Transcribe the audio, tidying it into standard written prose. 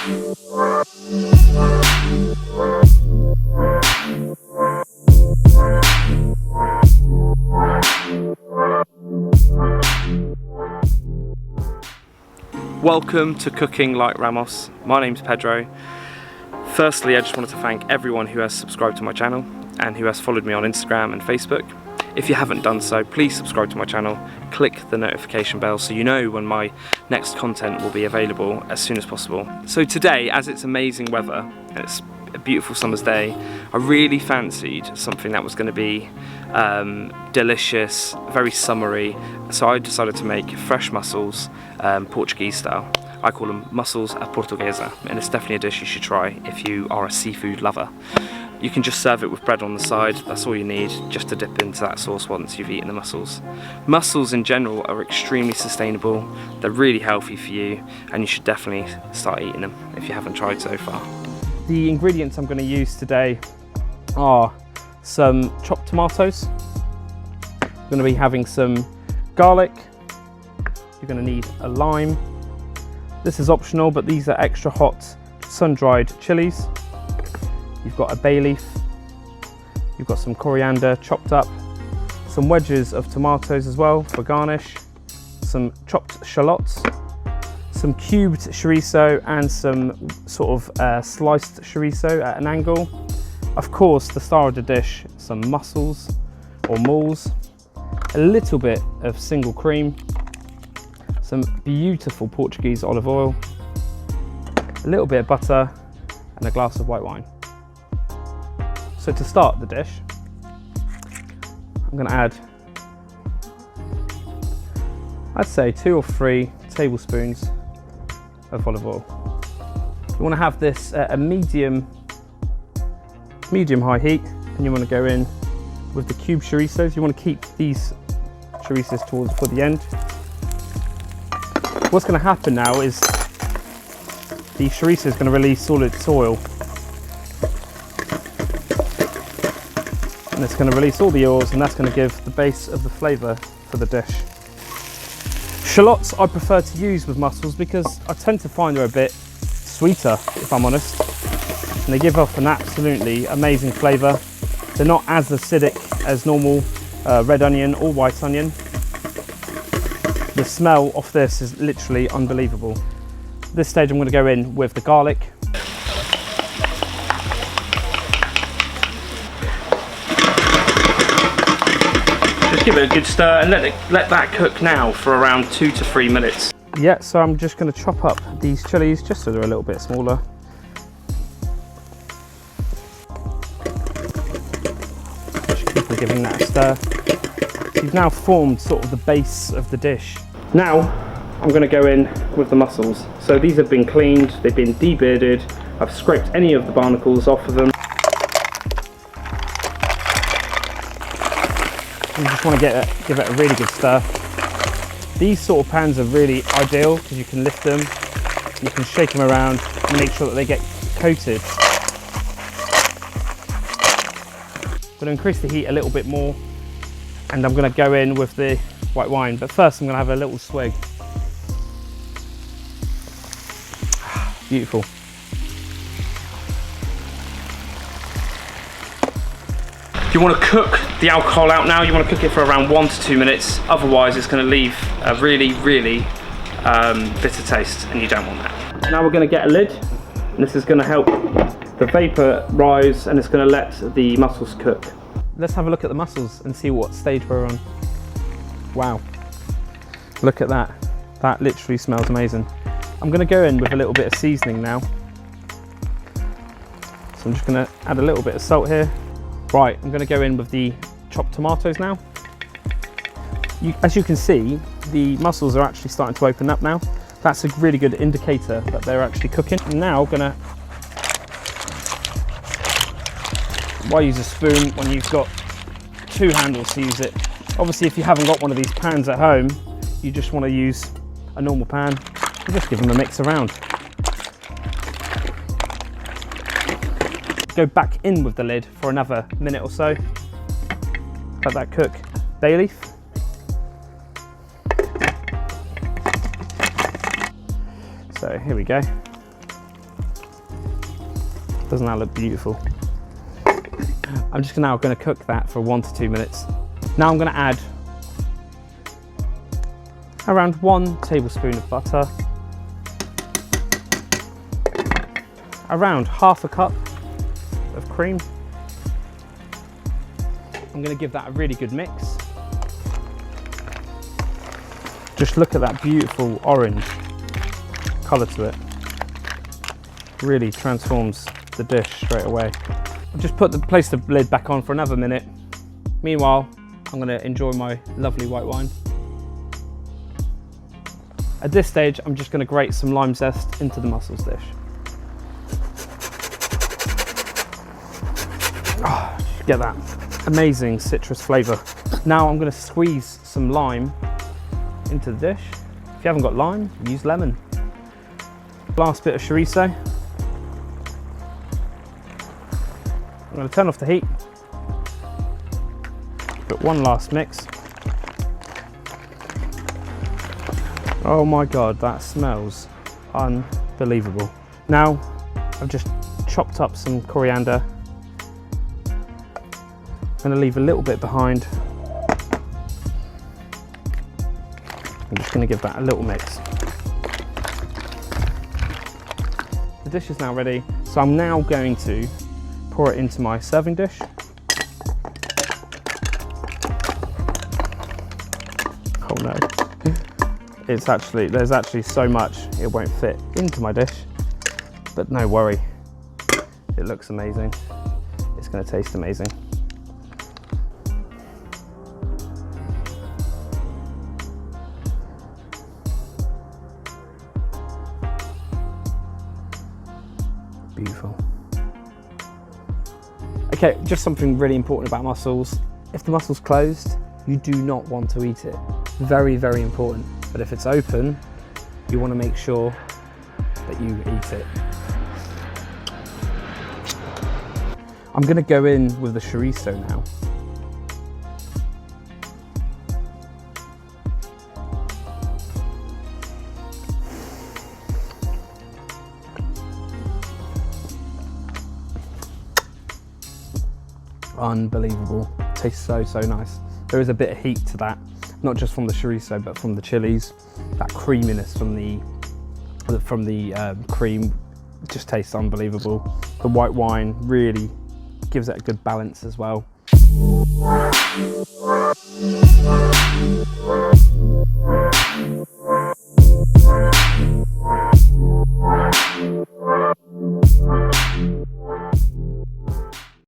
Welcome to Cooking Like Ramos. My name's Pedro. Firstly, I just wanted to thank everyone who has subscribed to my channel and who has followed me on Instagram and Facebook. If you haven't done so, please subscribe to my channel, click the notification bell so you know when my next content will be available as soon as possible. So today, as it's amazing weather and it's a beautiful summer's day, I really fancied something that was going to be delicious, very summery, so I decided to make fresh mussels, Portuguese style. I call them mussels portuguese, and it's definitely a dish you should try if you are a seafood lover. You can just serve it with bread on the side, that's all you need, just to dip into that sauce once you've eaten the mussels. Mussels in general are extremely sustainable, they're really healthy for you, and you should definitely start eating them if you haven't tried so far. The ingredients I'm going to use today are some chopped tomatoes. I'm going to be having some garlic. You're going to need a lime. This is optional, but these are extra hot sun-dried chilies. You've got a bay leaf. You've got some coriander chopped up. Some wedges of tomatoes as well for garnish. Some chopped shallots. Some cubed chorizo and some sort of sliced chorizo at an angle. Of course, the star of the dish, some mussels or moles, a little bit of single cream, some beautiful Portuguese olive oil, a little bit of butter, and a glass of white wine. So to start the dish, I'm going to add, I'd say 2 or 3 tablespoons of olive oil. You want to have this at a medium high heat, and you want to go in with the cube chorizos. You want to keep these chorizos for the end. What's going to happen now is the chorizo is going to release all its oil, and it's going to release all the oils, and that's going to give the base of the flavour for the dish. Shallots I prefer to use with mussels because I tend to find they're a bit sweeter, if I'm honest, and they give off an absolutely amazing flavour. They're not as acidic as normal red onion or white onion. The smell of this is literally unbelievable. At this stage I'm going to go in with the garlic. Just give it a good stir and let that cook now for around 2 to 3 minutes. Yeah, so I'm just going to chop up these chilies just so they're a little bit smaller. Just keep giving that a stir. So you've now formed sort of the base of the dish. Now I'm going to go in with the mussels. So these have been cleaned, they've been debearded, I've scraped any of the barnacles off of them. You just want to give it a really good stir. These sort of pans are really ideal because you can lift them, you can shake them around and make sure that they get coated. I'm going to increase the heat a little bit more, and I'm going to go in with the white wine, but first I'm going to have a little swig. Beautiful. You want to cook the alcohol out now. You want to cook it for around 1 to 2 minutes, otherwise it's going to leave a really bitter taste, and you don't want that. Now we're going to get a lid, and this is going to help the vapor rise, and it's going to let the mussels cook. Let's have a look at the mussels and see what stage we're on. Wow, look at that. That literally smells amazing. I'm going to go in with a little bit of seasoning now. So I'm just going to add a little bit of salt here. Right, I'm going to go in with the chopped tomatoes now. As you can see, the mussels are actually starting to open up now. That's a really good indicator that they're actually cooking. I'm now going to, why use a spoon when you've got 2 handles to use it? Obviously, if you haven't got one of these pans at home, you just want to use a normal pan and just give them a mix around. Go back in with the lid for another minute or so. Let that cook. Bay leaf. So here we go. Doesn't that look beautiful? I'm just now going to cook that for 1 to 2 minutes. Now I'm going to add around 1 tablespoon of butter, around half a cup of cream. I'm going to give that a really good mix. Just look at that beautiful orange colour to it. Really transforms the dish straight away. I'll just place the lid back on for another minute. Meanwhile, I'm going to enjoy my lovely white wine. At this stage, I'm just going to grate some lime zest into the mussels dish. Oh, get that amazing citrus flavour. Now I'm going to squeeze some lime into the dish. If you haven't got lime, use lemon. Last bit of chorizo. I'm going to turn off the heat. Put one last mix. Oh my God, that smells unbelievable. Now, I've just chopped up some coriander. I'm going to leave a little bit behind. I'm just going to give that a little mix. The dish is now ready, so I'm now going to pour it into my serving dish. Oh no. There's actually so much it won't fit into my dish, but no worry. It looks amazing. It's going to taste amazing. Beautiful. Okay, just something really important about mussels. If the mussel's closed, you do not want to eat it. Very, very important. But if it's open, you want to make sure that you eat it. I'm going to go in with the chorizo now. Unbelievable. Tastes so nice. There is a bit of heat to that, not just from the chorizo but from the chilies. That creaminess from the cream just tastes unbelievable. The white wine really gives it a good balance as well.